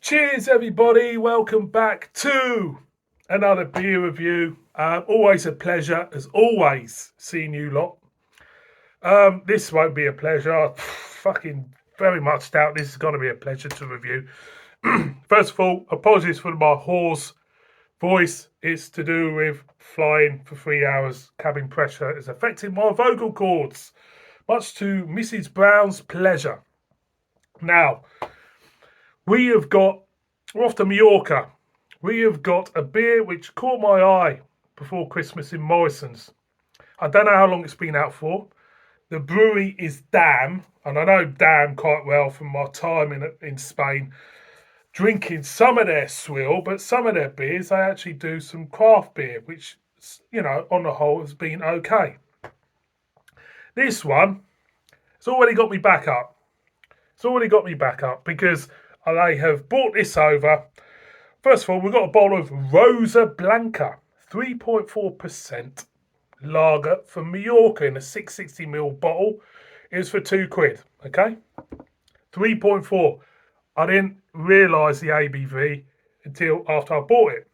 Cheers, everybody. Welcome back to another beer review. Always a pleasure, as always, seeing you lot. This won't be a pleasure. I fucking very much doubt this is going to be a pleasure to review. First of all, apologies for my hoarse voice. It's to do with flying for 3 hours. Cabin pressure is affecting my vocal cords, much to Mrs. Brown's pleasure. Now, we're off to Mallorca. We have got a beer which caught my eye before Christmas in Morrison's. I don't know how long it's been out for. The brewery is Dam, and I know Dam quite well from my time in Spain, drinking some of their swill, but some of their beers, they actually do some craft beer, which, on the whole has been okay. This one, it's already got me back up. Because they have brought this over. First of all, we've got a bottle of Rosa Blanca, 3.4% lager from Mallorca in a 660ml bottle. It's for £2, okay? 3.4. I didn't realise the ABV until after I bought it.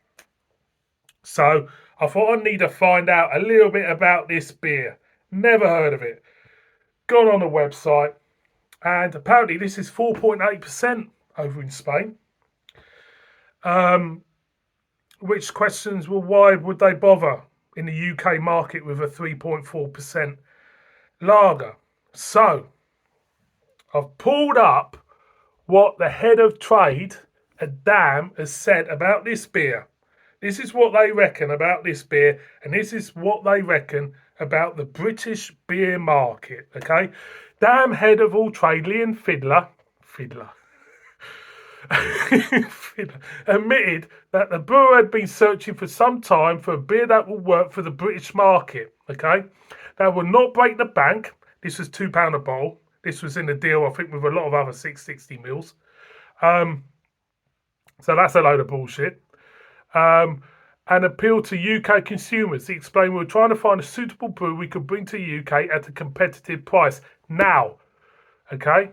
So I thought I need to find out a little bit about this beer. Never heard of it. Gone on the website, and apparently this is 4.8% over in Spain. Which questions, well, why would they bother in the UK market with a 3.4% lager? So, I've pulled up what the head of trade at Dam has said about this beer. This is what they reckon about this beer, and this is what they reckon about the British beer market, okay? Dam head of all trade, Liam Fiddler, admitted that the brewer had been searching for some time for a beer that will work for the British market, okay? That will not break the bank. This was £2 a bottle. This was in a deal, I think, with a lot of other 660mls. So that's a load of bullshit. And appeal to UK consumers. He explained, we were trying to find a suitable brew we could bring to UK at a competitive price. Now, okay,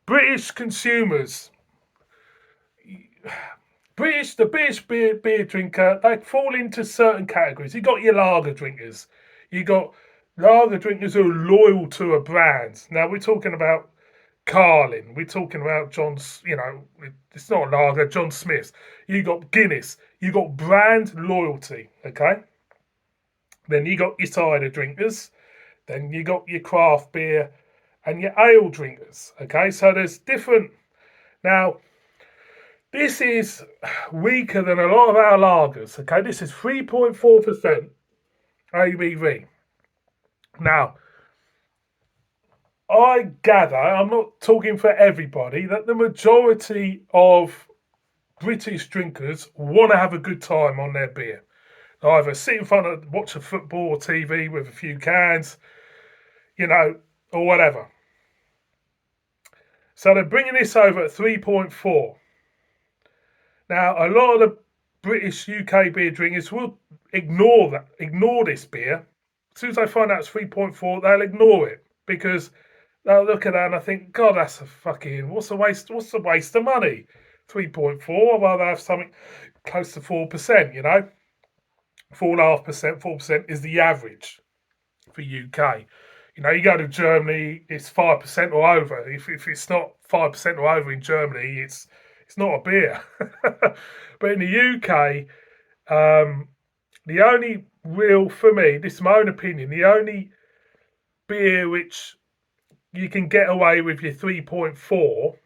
British consumers, the British beer drinker, they fall into certain categories. You got your lager drinkers. You got lager drinkers who are loyal to a brand. Now we're talking about Carlin. We're talking about John's, it's not lager, John Smith's. You got Guinness. You got brand loyalty, okay? Then you got your cider drinkers. Then you got your craft beer and your ale drinkers, okay? So there's different. Now, this is weaker than a lot of our lagers, okay? This is 3.4% ABV. Now, I gather, I'm not talking for everybody, that the majority of British drinkers want to have a good time on their beer. They either sit in front of, watch a football or TV with a few cans, or whatever. So they're bringing this over at 3.4. Now, a lot of the British UK beer drinkers will ignore this beer. As soon as they find out it's 3.4, they'll ignore it because they'll look at that and I think, God, that's a fucking, what's the waste of money? 3.4, I'd rather have something close to 4%, 4.5%, 4% is the average for UK. You go to Germany, it's 5% or over. If it's not 5% or over in Germany, it's not a beer. But in the UK, the only real, for me, this is my own opinion, the only beer which you can get away with your 3.4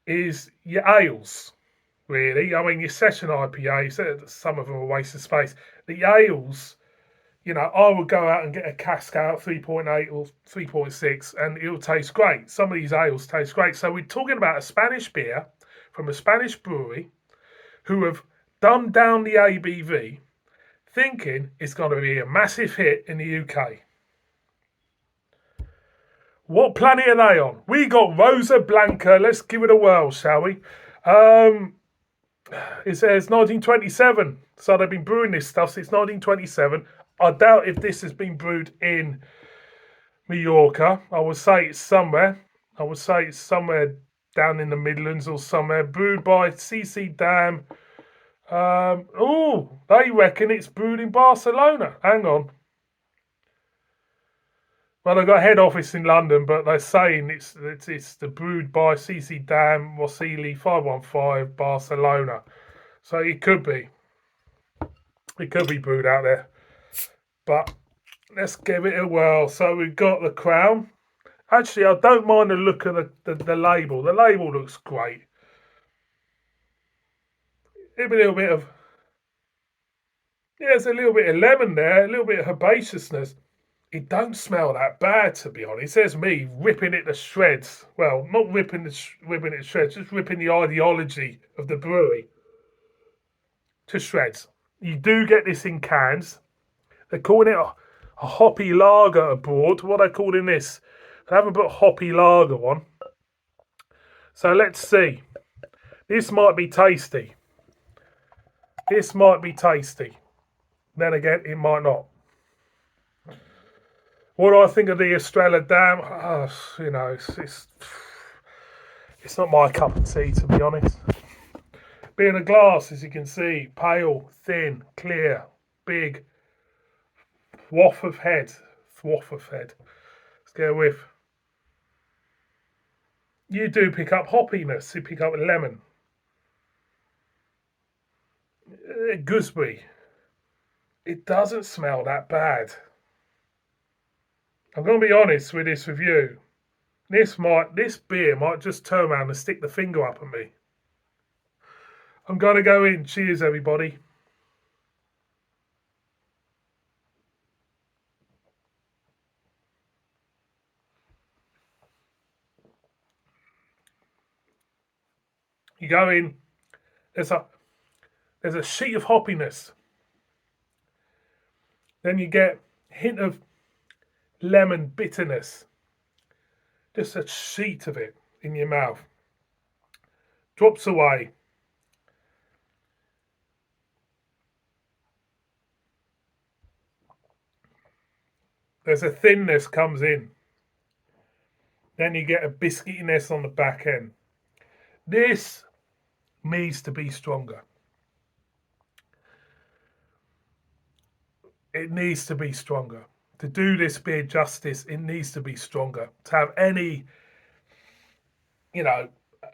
is your ales, really. I mean, your session IPAs, some of them are a waste of space. The ales, I would go out and get a cask out 3.8 or 3.6 and it'll taste great. Some of these ales taste great. So we're talking about a Spanish beer from a Spanish brewery who have dumbed down the ABV, thinking it's going to be a massive hit in the UK. What planet are they on? We got Rosa Blanca. Let's give it a whirl, shall we? It says 1927. So they've been brewing this stuff since 1927. I doubt if this has been brewed in Mallorca. I would say it's somewhere down in the Midlands or somewhere, brewed by CC Dam. They reckon it's brewed in Barcelona. Hang on. Well, they've got a head office in London, but they're saying it's the brewed by CC Dam, Wasili 515, Barcelona. So it could be. It could be brewed out there. But let's give it a whirl. So we've got the Crown. Actually, I don't mind the look of the label. The label looks great. A little bit of, there's a little bit of lemon there, a little bit of herbaceousness. It don't smell that bad, to be honest. There's me ripping it to shreds. Well, not ripping it to shreds, just ripping the ideology of the brewery to shreds. You do get this in cans. They're calling it a hoppy lager abroad. What are they calling this? They haven't put hoppy lager on. So let's see. This might be tasty. This might be tasty. Then again, it might not. What do I think of the Estrella Dam? It's not my cup of tea, to be honest. Being a glass, as you can see, pale, thin, clear, big, waft of head. Let's get a whiff. You do pick up hoppiness. You pick up lemon, gooseberry. It doesn't smell that bad. I'm going to be honest with this review. This beer might just turn around and stick the finger up at me. I'm going to go in. Cheers, everybody. You go in. There's a sheet of hoppiness. Then you get a hint of lemon bitterness. Just a sheet of it in your mouth. Drops away. There's a thinness comes in. Then you get a biscuitiness on the back end. This needs to be stronger. It needs to be stronger. To do this beer justice, it needs to be stronger. To have any,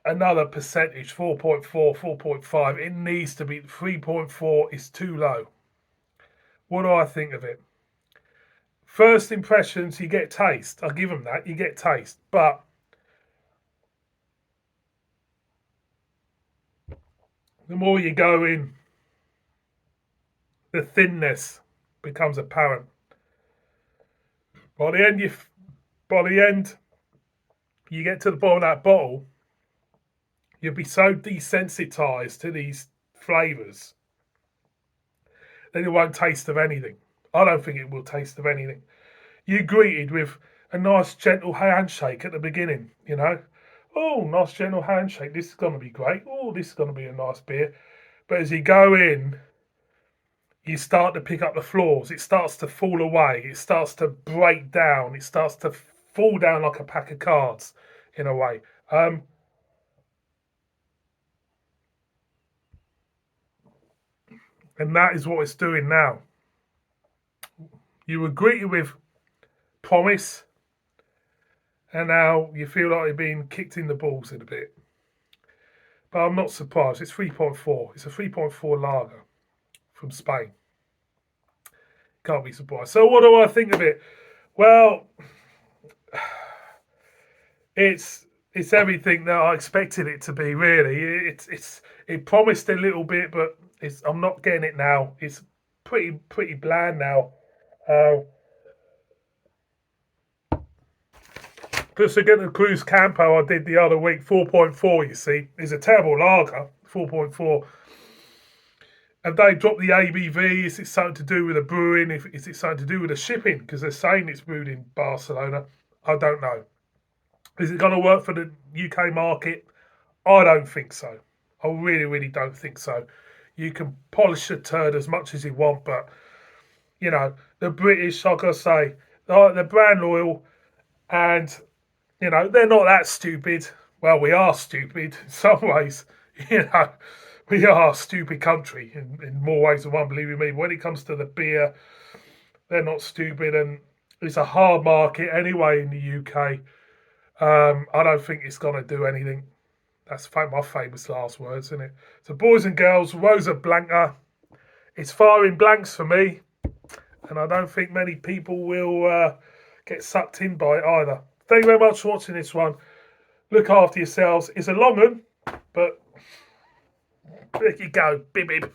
another percentage, 4.4, 4.5, it needs to be 3.4 is too low. What do I think of it? First impressions, you get taste. I'll give them that. You get taste. But the more you go in, the thinness becomes apparent. By the end, you get to the bottom of that bottle, you'll be so desensitized to these flavours that it won't taste of anything. I don't think it will taste of anything. You greeted with a nice gentle handshake at the beginning, Oh, nice gentle handshake. This is going to be great. Oh, this is going to be a nice beer. But as you go in, you start to pick up the flaws. It starts to fall away. It starts to break down. It starts to fall down like a pack of cards, in a way. And that is what it's doing now. You were greeted with promise, and now you feel like you're being kicked in the balls a bit. But I'm not surprised. It's 3.4. It's a 3.4 lager from Spain. Can't be surprised. So what do I think of it? Well, it's everything that I expected it to be. Really, it promised a little bit, but I'm not getting it now. It's pretty bland now. Just against the Cruz Campo I did the other week, 4.4, you see, is a terrible lager, 4.4. Have they dropped the ABV? Is it something to do with the brewing? Is it something to do with the shipping? Because they're saying it's brewed in Barcelona. I don't know. Is it going to work for the UK market? I don't think so. I really, really don't think so. You can polish a turd as much as you want, but, the British, like I say, they're brand loyal, and, they're not that stupid. well, we are stupid in some ways. You know, we are a stupid country in more ways than one, believe you me. When it comes to the beer, they're not stupid, and it's a hard market anyway in the UK. I don't think it's going to do anything. That's my famous last words, isn't it? So, boys and girls, Rosa Blanca, it's firing blanks for me, and I don't think many people will get sucked in by it either. Thank you very much for watching this one. Look after yourselves. It's a long one, but there you go. Bib bib.